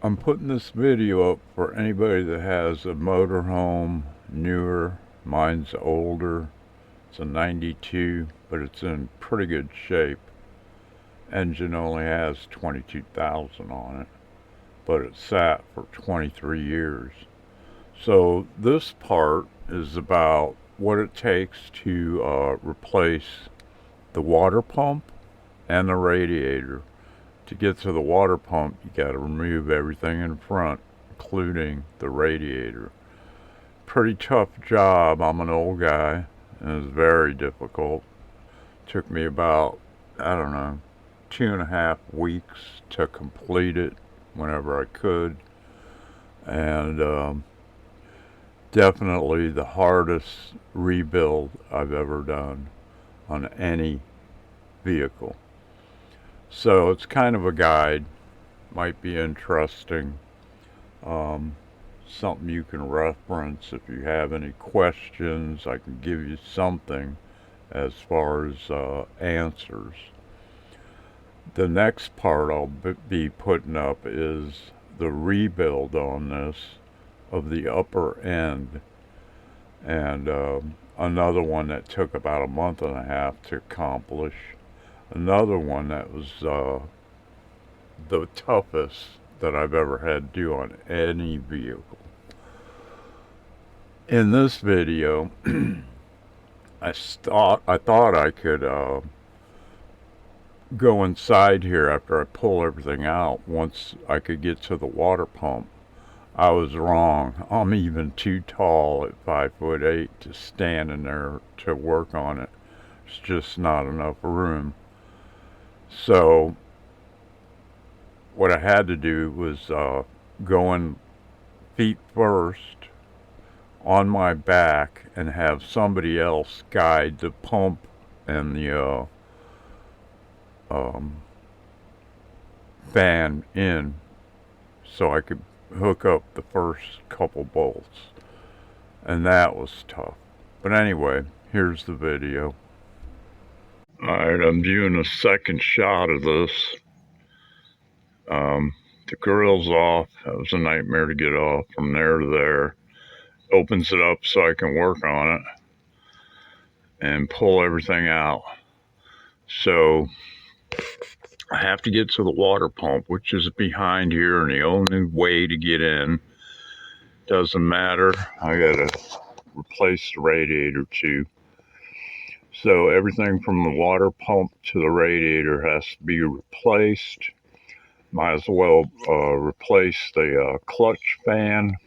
I'm putting this video up for anybody that has a motorhome, newer. Mine's older. It's a 92, but it's in pretty good shape. Engine only has 22,000 on it, but it sat for 23 years. So this part is about what it takes to replace the water pump and the radiator. To get to the water pump, you got to remove everything in front, including the radiator. Pretty tough job. I'm an old guy, and it's very difficult. Took me about, I don't know, 2.5 weeks to complete it whenever I could. And definitely the hardest rebuild I've ever done on any vehicle. So it's kind of a guide, might be interesting, something you can reference if you have any questions. I can give you something as far as answers. The next part I'll be putting up is the rebuild on this of the upper end, and another one that took about a month and a half to accomplish. Another one that was the toughest that I've ever had to do on any vehicle. In this video, I thought I could go inside here after I pull everything out once I could get to the water pump. I was wrong. I'm even too tall at 5'8" to stand in there to work on it. It's just not enough room. So what I had to do was go in feet first on my back and have somebody else guide the pump and the fan in so I could hook up the first couple bolts. And that was tough. But anyway, here's the video. Alright, I'm doing a second shot of this. The grill's off. That was a nightmare to get off from there to there. Opens it up so I can work on it and pull everything out. So I have to get to the water pump, which is behind here, and the only way to get in, doesn't matter. I gotta replace the radiator too. So everything from the water pump to the radiator has to be replaced. Might as well replace the clutch fan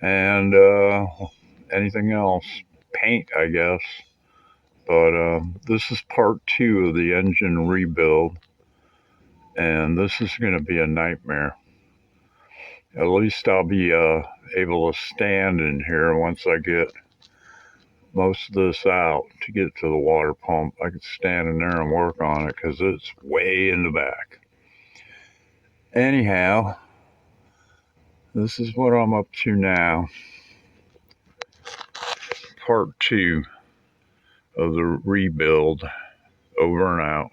and anything else. Paint, I guess. But this is part 2 of the engine rebuild, and this is going to be a nightmare. At least I'll be able to stand in here once I get most of this out to get to the water pump. I could stand in there and work on it because it's way in the back. Anyhow, this is what I'm up to now. Part 2 of the rebuild, over and out.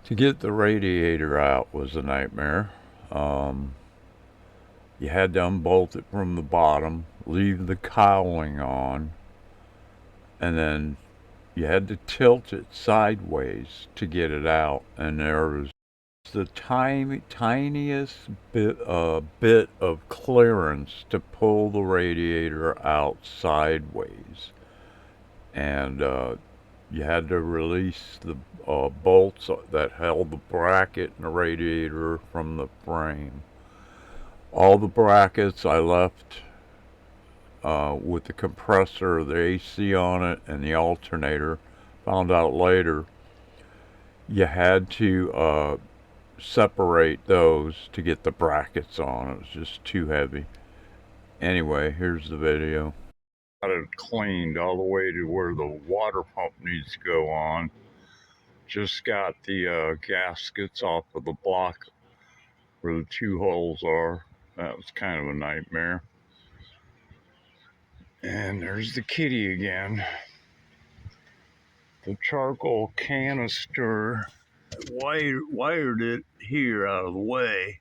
To get the radiator out was a nightmare. You had to unbolt it from the bottom, leave the cowling on, and then you had to tilt it sideways to get it out. And there was the tiniest bit of clearance to pull the radiator out sideways. And you had to release the bolts that held the bracket and the radiator from the frame. All the brackets I left with the compressor, the AC on it, and the alternator. Found out later you had to separate those to get the brackets on. It was just too heavy. Anyway, here's the video. Got it cleaned all the way to where the water pump needs to go on. Just got the gaskets off of the block where the 2 holes are. That was kind of a nightmare. And there's the kitty again. The charcoal canister wired it here out of the way.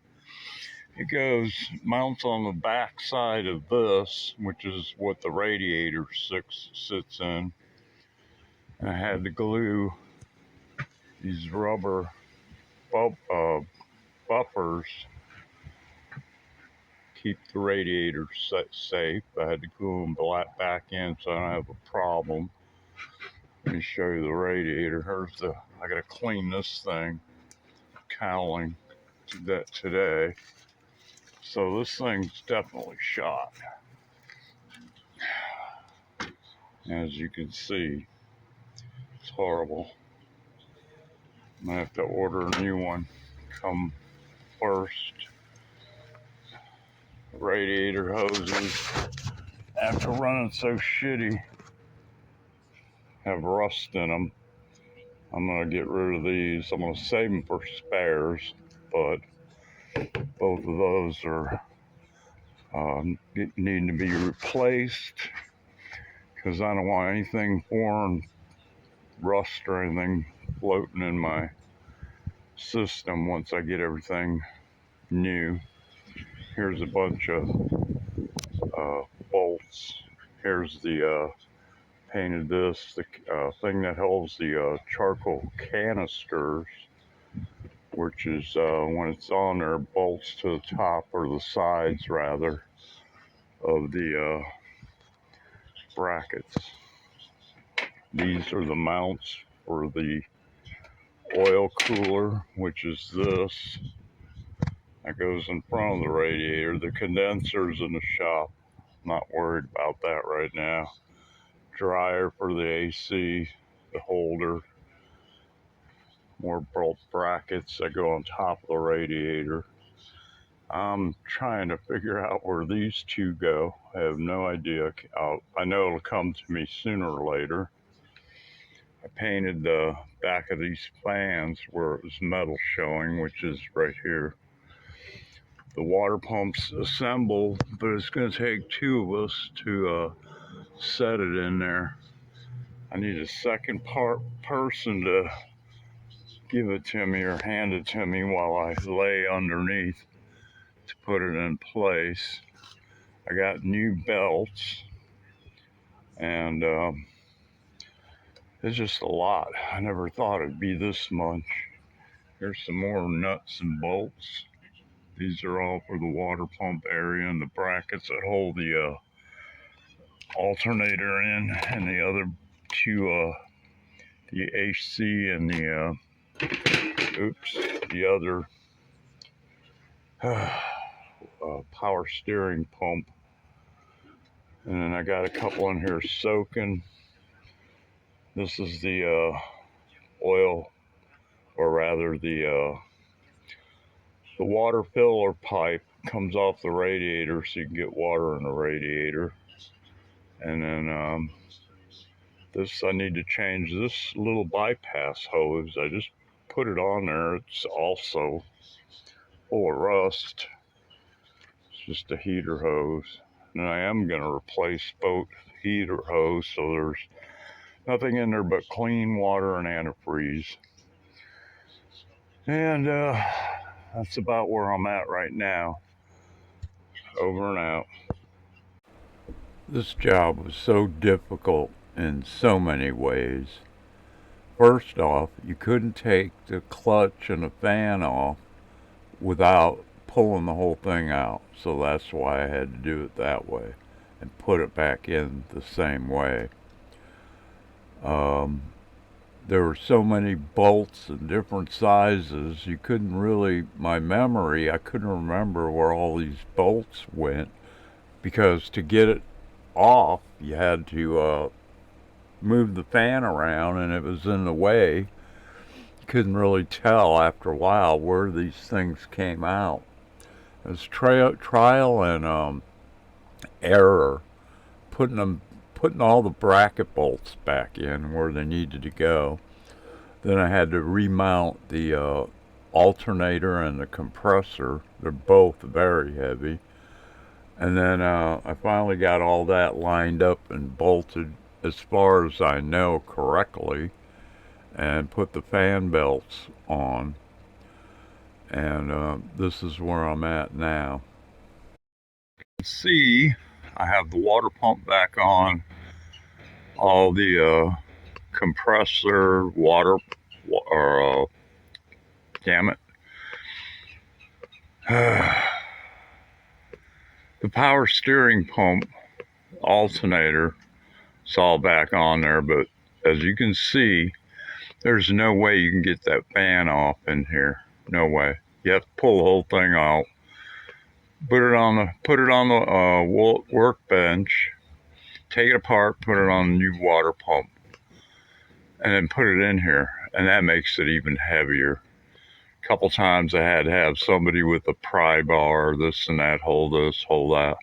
It mounts on the back side of this, which is what the radiator sits in. And I had to glue these rubber buffers, keep the radiator safe. I had to glue them back in so I don't have a problem. Let me show you the radiator. I gotta clean this thing, cowling that today. So this thing's definitely shot. As you can see, it's horrible. I'm gonna have to order a new one. Come first. Radiator hoses, after running so shitty, have rust in them. I'm gonna get rid of these. I'm gonna save them for spares, but both of those are need to be replaced because I don't want anything foreign, rust or anything floating in my system once I get everything new. Here's a bunch of bolts. Here's the painted this, the thing that holds the charcoal canisters, which is when it's on there, bolts to the top or the sides rather of the brackets. These are the mounts for the oil cooler, which is this. That goes in front of the radiator. The condenser's in the shop. Not worried about that right now. Dryer for the AC, the holder. More bolt brackets that go on top of the radiator. I'm trying to figure out where these two go. I have no idea. I know it'll come to me sooner or later. I painted the back of these fans where it was metal showing, which is right here. The water pump's assembled, but it's going to take two of us to set it in there. I need a second person to give it to me or hand it to me while I lay underneath to put it in place. I got new belts, and it's just a lot. I never thought it'd be this much. Here's some more nuts and bolts. These are all for the water pump area and the brackets that hold the alternator in, and the other two, the AC and the other power steering pump. And then I got a couple in here soaking. This is the oil, or rather the water filler pipe comes off the radiator so you can get water in the radiator. And then this, I need to change this little bypass hose. I just put it on there. It's also full of rust. It's just a heater hose. And I am going to replace both heater hose so there's nothing in there but clean water and antifreeze. And that's about where I'm at right now. Over and out. This job was so difficult in so many ways. First off, you couldn't take the clutch and the fan off without pulling the whole thing out. So that's why I had to do it that way and put it back in the same way. There were so many bolts in different sizes, you couldn't really, my memory, I couldn't remember where all these bolts went, because to get it off, you had to move the fan around, and it was in the way. You couldn't really tell after a while where these things came out. It was trial and error, putting all the bracket bolts back in where they needed to go. Then I had to remount the alternator and the compressor. They're both very heavy. And then I finally got all that lined up and bolted as far as I know correctly. and put the fan belts on. And this is where I'm at now. You can see I have the water pump back on, all the compressor, water, or damn it. The power steering pump alternator, it's all back on there, but as you can see, there's no way you can get that fan off in here. No way. You have to pull the whole thing out, put it on the workbench, take it apart, put it on the new water pump, and then put it in here, and that makes it even heavier. A couple times I had to have somebody with a pry bar, this and that, hold this, hold that.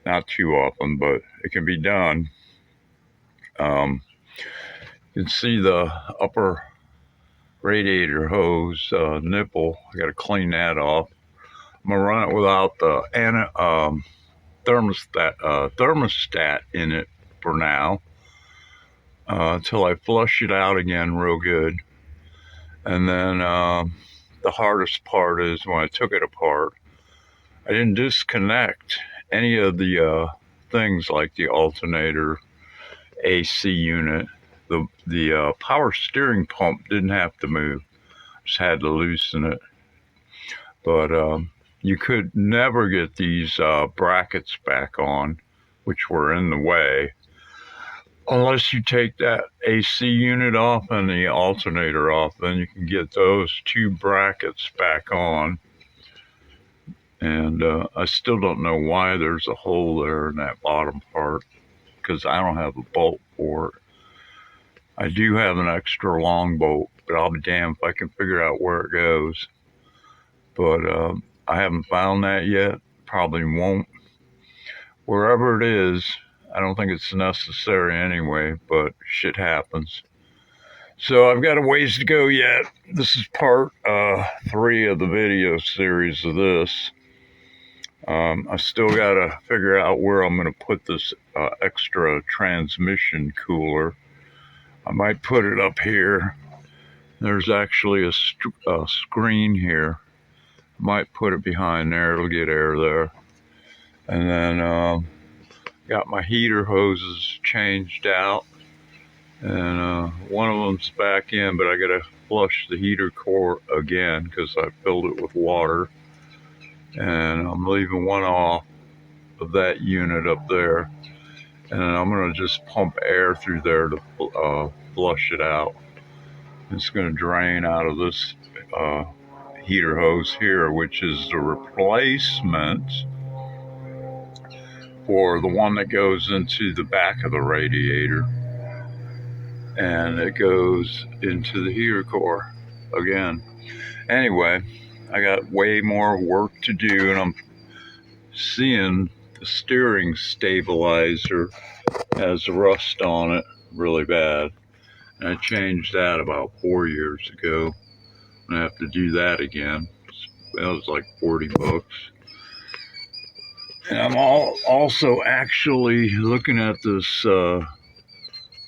Not too often, but it can be done. You can see the upper radiator hose nipple. I got to clean that off. I'm gonna run it without the thermostat in it for now, until I flush it out again real good. And then the hardest part is when I took it apart, I didn't disconnect any of the things like the alternator, AC unit. The power steering pump didn't have to move, just had to loosen it. But you could never get these brackets back on, which were in the way, unless you take that AC unit off and the alternator off. Then you can get those two brackets back on. And I still don't know why there's a hole there in that bottom part, because I don't have a bolt for it. I do have an extra long bolt, but I'll be damned if I can figure out where it goes. But I haven't found that yet. Probably won't. Wherever it is, I don't think it's necessary anyway, but shit happens. So I've got a ways to go yet. This is part 3 of the video series of this. I still got to figure out where I'm going to put this extra transmission cooler. I might put it up here. There's actually a screen here. I might put it behind there. It'll get air there. And then got my heater hoses changed out. And one of them's back in, but I got to flush the heater core again because I filled it with water. And I'm leaving one off of that unit up there, and I'm going to just pump air through there to flush it out. It's going to drain out of this heater hose here, which is the replacement for the one that goes into the back of the radiator, and it goes into the heater core again. Anyway, I got way more work to do, and I'm seeing the steering stabilizer has rust on it really bad. And I changed that about 4 years ago. I have to do that again. That was like 40 bucks. And I'm also actually looking at this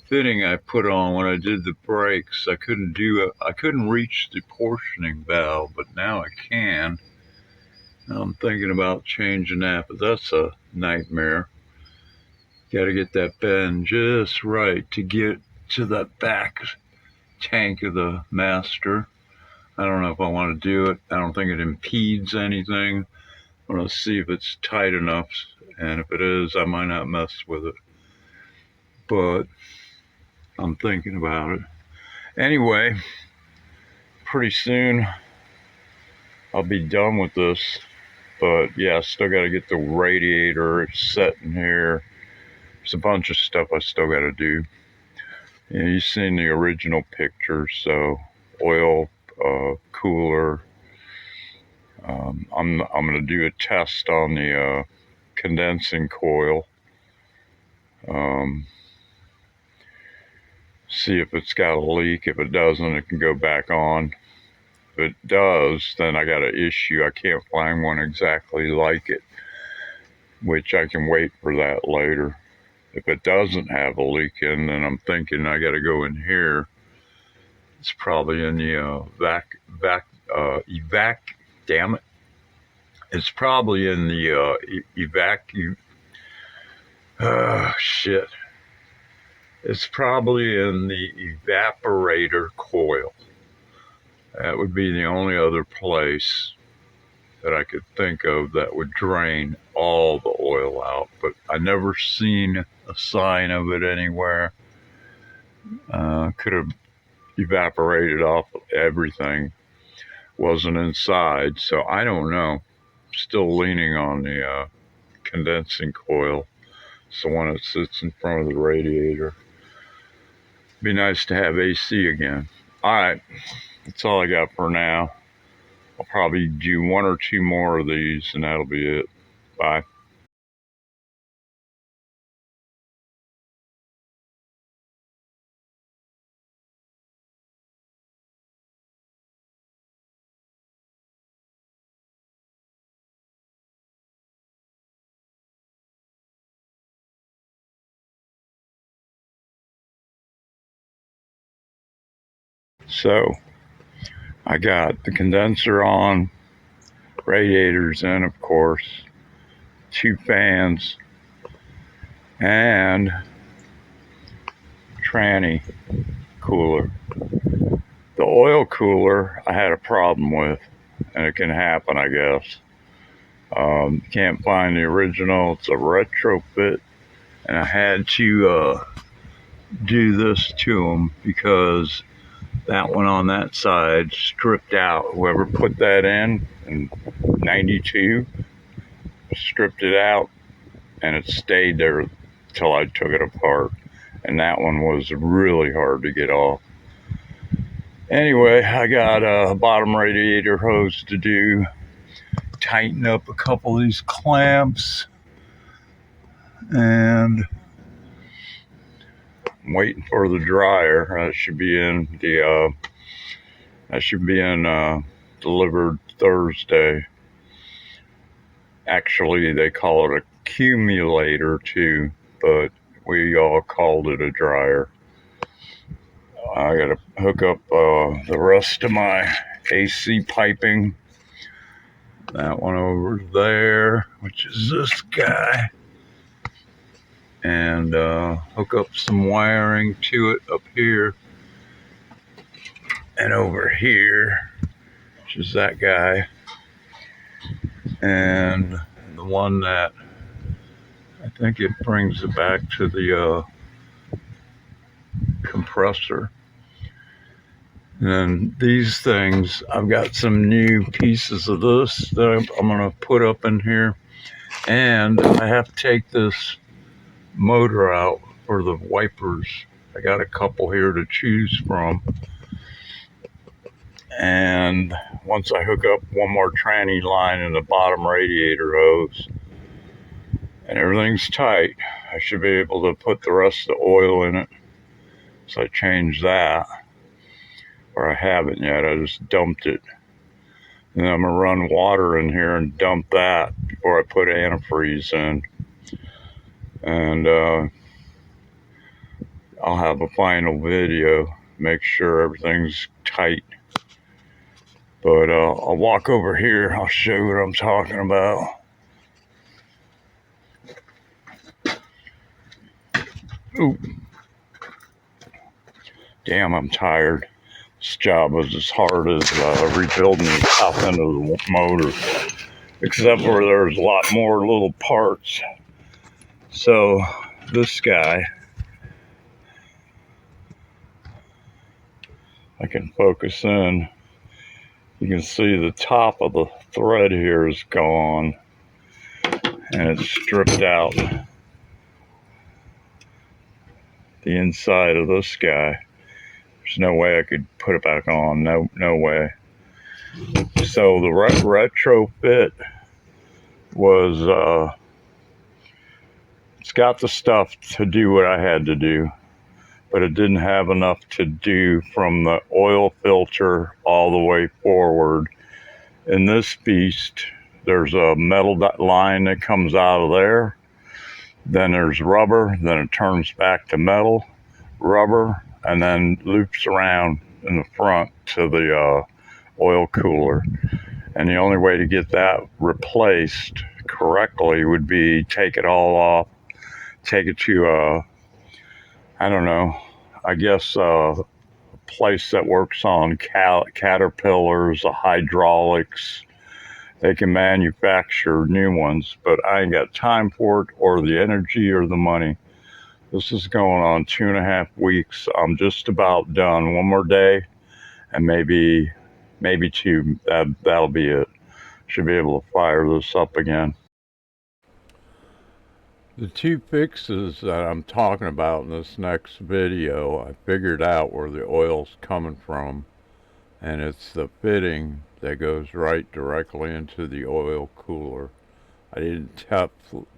fitting I put on when I did the brakes. I couldn't reach the portioning valve, but now I can. I'm thinking about changing that, but that's a nightmare. Got to get that bend just right to get to that back tank of the master. I don't know if I want to do it. I don't think it impedes anything. I'm going to see if it's tight enough, and if it is, I might not mess with it. But I'm thinking about it. Anyway, pretty soon I'll be done with this. But yeah, I still got to get the radiator set in here. There's a bunch of stuff I still got to do. Yeah, you've seen the original picture, so oil, cooler. I'm going to do a test on the condensing coil. See if it's got a leak. If it doesn't, it can go back on. If it does, then I got an issue. I can't find one exactly like it, which I can wait for that later. If it doesn't have a leak in, then I'm thinking I got to go in here It's probably in the evac. Damn it! It's probably in the shit. It's probably in the evaporator coil. That would be the only other place that I could think of that would drain all the oil out. But I never seen a sign of it anywhere. Could have evaporated off everything. Wasn't inside, so I don't know. Still leaning on the condensing coil. It's the one that sits in front of the radiator. Be nice to have AC again. All right, that's all I got for now. I'll probably do one or two more of these, and that'll be it. Bye. So I got the condenser on, radiators in, of course, 2 fans, and tranny cooler. The oil cooler I had a problem with, and it can happen, I guess. Can't find the original. It's a retrofit, and I had to do this to them because that one on that side stripped out. Whoever put that in 92 stripped it out, and it stayed there till I took it apart, and that one was really hard to get off. Anyway, I got a bottom radiator hose to do, tighten up a couple of these clamps, and I'm waiting for the dryer. That should be in delivered Thursday. Actually, they call it a accumulator too, but we all called it a dryer. I gotta hook up the rest of my AC piping. That one over there, which is this guy, and hook up some wiring to it up here and over here, which is that guy, and the one that I think it brings it back to the compressor. And then these things, I've got some new pieces of this that I'm going to put up in here. And I have to take this motor out for the wipers. I got a couple here to choose from. And once I hook up one more tranny line in the bottom radiator hose, and everything's tight, I should be able to put the rest of the oil in it. So I changed that. Or I haven't yet, I just dumped it. And I'm gonna run water in here and dump that before I put antifreeze in. And I'll have a final video, make sure everything's tight. But I'll walk over here, I'll show you what I'm talking about. Ooh. Damn, I'm tired. This job was as hard as rebuilding the top end of the motor, except for there's a lot more little parts. So this guy, I can focus in. You can see the top of the thread here is gone, and it's stripped out the inside of this guy. There's no way I could put it back on. No way. So the retrofit was, it's got the stuff to do what I had to do, but it didn't have enough to do from the oil filter all the way forward. In this beast, there's a metal line that comes out of there. Then there's rubber, then it turns back to metal, rubber, and then loops around in the front to the oil cooler. And the only way to get that replaced correctly would be take it all off, take it to I don't know, I guess a place that works on caterpillars, hydraulics. They can manufacture new ones, but I ain't got time for it, or the energy, or the money. This is going on 2.5 weeks. I'm just about done. One more day, and maybe two. That'll be it. Should be able to fire this up again. The two fixes that I'm talking about in this next video, I figured out where the oil's coming from, and it's the fitting that goes right directly into the oil cooler. I didn't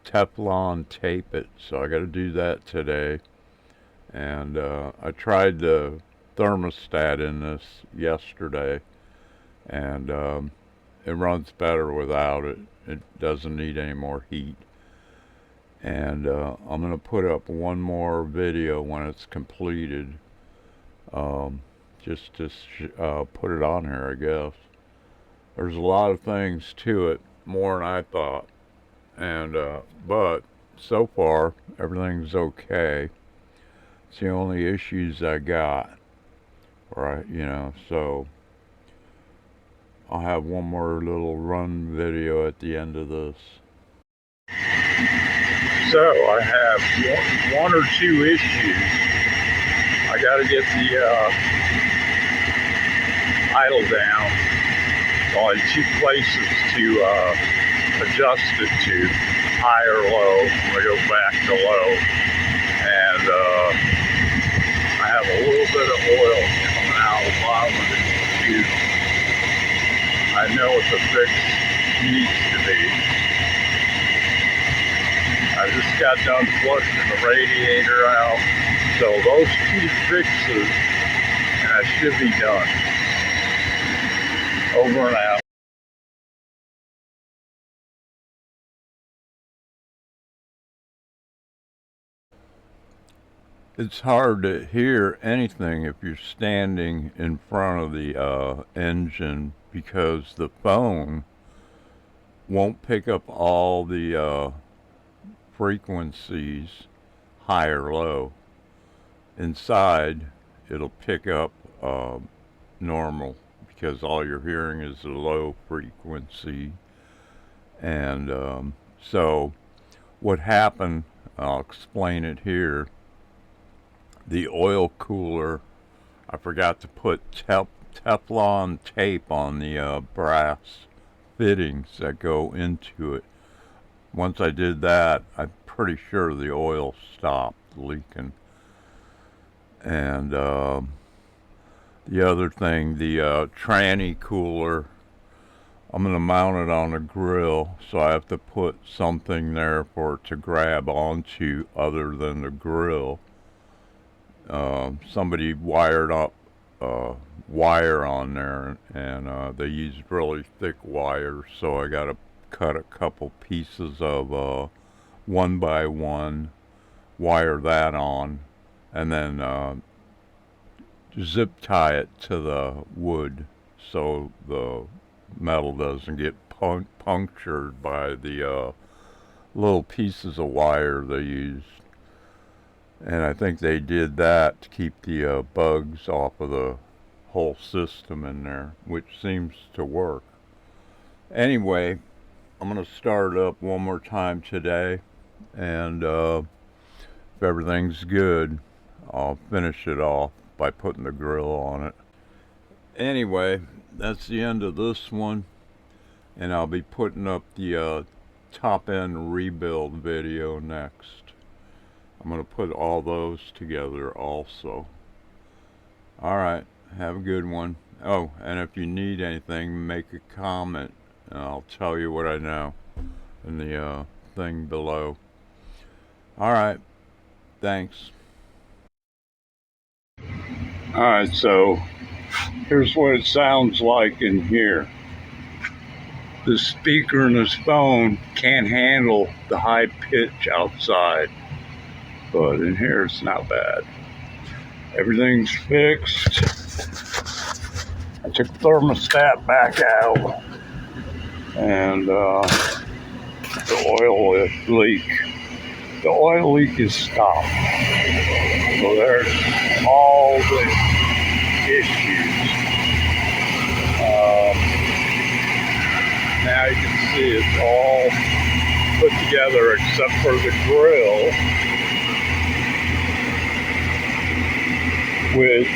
Teflon tape it, so I got to do that today. And I tried the thermostat in this yesterday, and it runs better without it. It doesn't need any more heat. And I'm going to put up one more video when it's completed, just to put it on here, I guess. There's a lot of things to it, more than I thought, and but so far everything's okay. It's the only issues I got, right? So I'll have one more little run video at the end of this. So I have one or two issues. I got to get the idle down. Only two places to adjust it to, high or low. I'm going to go back to low. And I have a little bit of oil coming out of the bottom of the tube. I know what the fix needs to be. I just got done flushing the radiator out. So those two fixes, and I should be done. Over and out. It's hard to hear anything if you're standing in front of the engine, because the phone won't pick up all the frequencies, high or low. Inside, it'll pick up normal, because all you're hearing is the low frequency. And so what happened, I'll explain it here. The oil cooler, I forgot to put Teflon tape on the brass fittings that go into it. Once I did that, I'm pretty sure the oil stopped leaking. And the other thing, the tranny cooler, I'm going to mount it on a grill, so I have to put something there for it to grab onto other than the grill. Somebody wired up wire on there, and they used really thick wires, so I got to cut a couple pieces of 1x1, wire that on, and then zip tie it to the wood so the metal doesn't get punctured by the little pieces of wire they used. And I think they did that to keep the bugs off of the whole system in there, which seems to work. Anyway, I'm going to start it up one more time today, and if everything's good, I'll finish it off by putting the grill on it. Anyway, that's the end of this one, and I'll be putting up the top end rebuild video next. I'm going to put all those together also. Alright, have a good one. Oh, and if you need anything, make a comment, and I'll tell you what I know in the thing below. Alright, thanks. Alright, so here's what it sounds like in here. The speaker in this phone can't handle the high pitch outside, but in here it's not bad. Everything's fixed. I took the thermostat back out, and the oil leak. The oil leak is stopped. So there's all the issues. Now you can see it's all put together except for the grill, which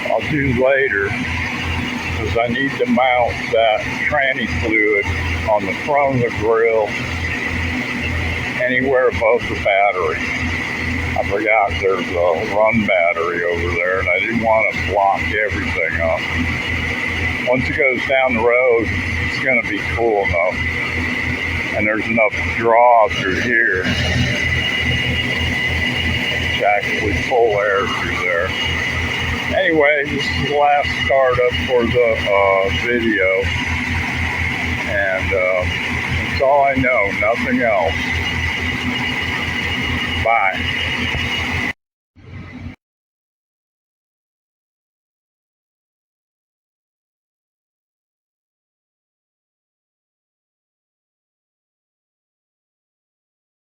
I'll do later, because I need to mount that tranny fluid on the front of the grill anywhere above the battery. I forgot there's a run battery over there, and I didn't want to block everything up. Once it goes down the road, it's going to be cool enough, and there's enough draw through here to actually pull air through there. Anyway, this is the last startup for the video, and that's all I know, nothing else. Bye.